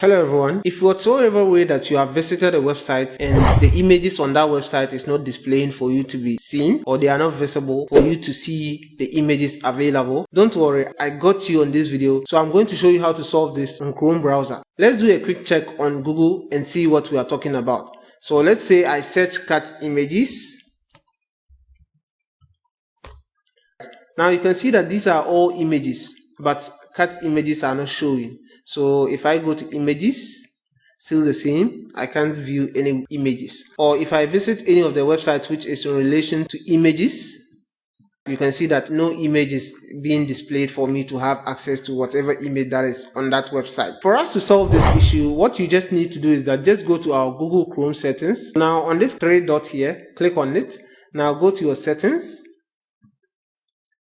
Hello everyone. If whatsoever way that you have visited a website and the images on that website is not displaying for you to be seen, or they are not visible for you to see the images available, don't worry, I got you on this video. So I'm going to show you how to solve this on Chrome browser. Let's do a quick check on Google and see what we are talking about. So let's say I search cat images. Now you can see that these are all images, but cat images are not showing. So if I go to images, still the same, I can't view any images. Or if I visit any of the websites which is in relation to images, you can see that no image is being displayed for me to have access to whatever image that is on that website. For us to solve this issue, what you just need to do is that just go to our Google Chrome settings. Now on this three dot here, click on it. Now go to your settings.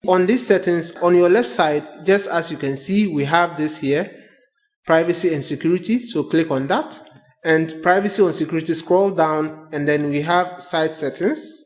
On these settings, on your left side, just as you can see, we have this here, privacy and security. So click on that, and privacy and security, scroll down, and then we have site settings.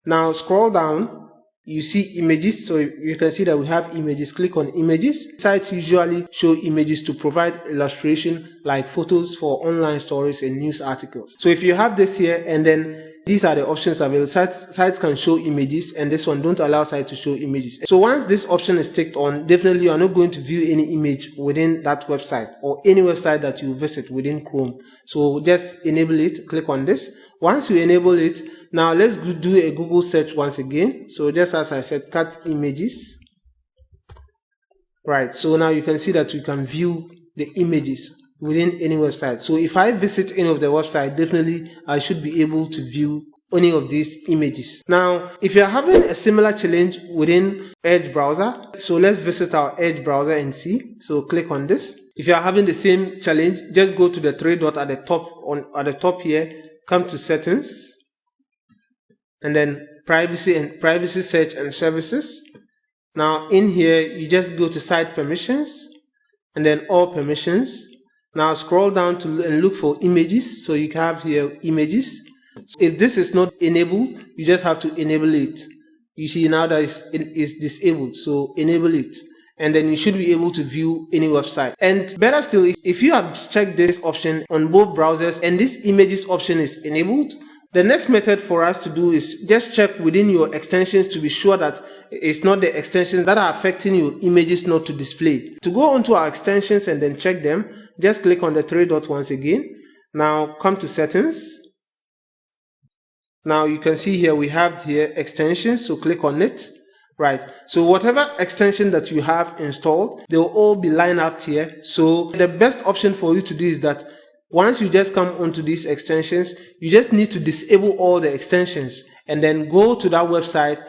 Now scroll down, you see images. So you can see that we have images. Click on images. Sites usually show images to provide illustration like photos for online stories and news articles. So if you have this here, and then these are the options available. Sites can show images, and this one don't allow sites to show images. So once this option is ticked on, definitely you are not going to view any image within that website or any website that you visit within Chrome. So just enable it, click on this. Once you enable it, now let's do a Google search once again. So just as I said, cat images. Right, so now you can see that you can view the images within any website. So if I visit any of the website, definitely I should be able to view any of these images. Now, if you're having a similar challenge within Edge browser, so let's visit our Edge browser and see. So click on this. If you're having the same challenge, just go to the three dot at the top here, come to settings, and then privacy search and services. Now in here, you just go to site permissions and then all permissions. Now scroll down to and look for images. So you can have here images. If this is not enabled, you just have to enable it. You see now that it's disabled, so enable it, and then you should be able to view any website. And better still, if you have checked this option on both browsers and this images option is enabled, the next method for us to do is just check within your extensions to be sure that it's not the extensions that are affecting your images not to display. To go onto our extensions and then check them, just click on the three dot once again. Now come to settings. Now you can see here we have here extensions, so click on it. Right, so whatever extension that you have installed, they will all be lined up here. So the best option for you to do is that once you just come onto these extensions, you just need to disable all the extensions and then go to that website,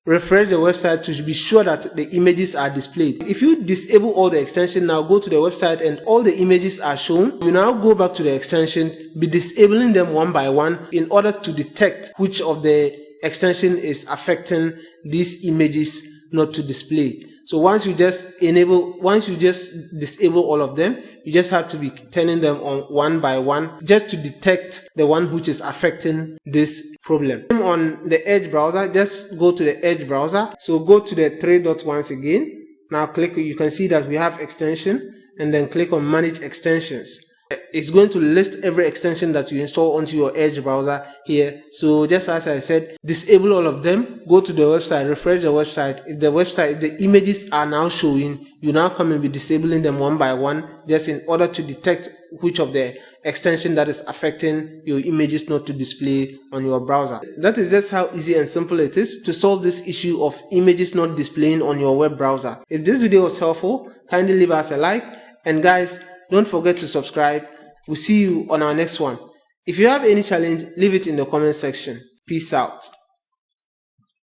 refresh the website to be sure that the images are displayed. If you disable all the extensions, now go to the website and all the images are shown, you now go back to the extension, be disabling them one by one in order to detect which of the extension is affecting these images not to display. So once you just disable all of them, you just have to be turning them on one by one just to detect the one which is affecting this problem. On the Edge browser, just go to the Edge browser. So go to the three dot once again. Now click, you can see that we have extension, and then click on manage extensions. It's going to list every extension that you install onto your Edge browser here. So just as I said, disable all of them, go to the website, refresh the website. If the images are now showing, you now come and be disabling them one by one, just in order to detect which of the extension that is affecting your images not to display on your browser. That is just how easy and simple it is to solve this issue of images not displaying on your web browser. If this video was helpful, kindly leave us a like, and guys, don't forget to subscribe. We'll see you on our next one. If you have any challenge, leave it in the comment section. Peace out.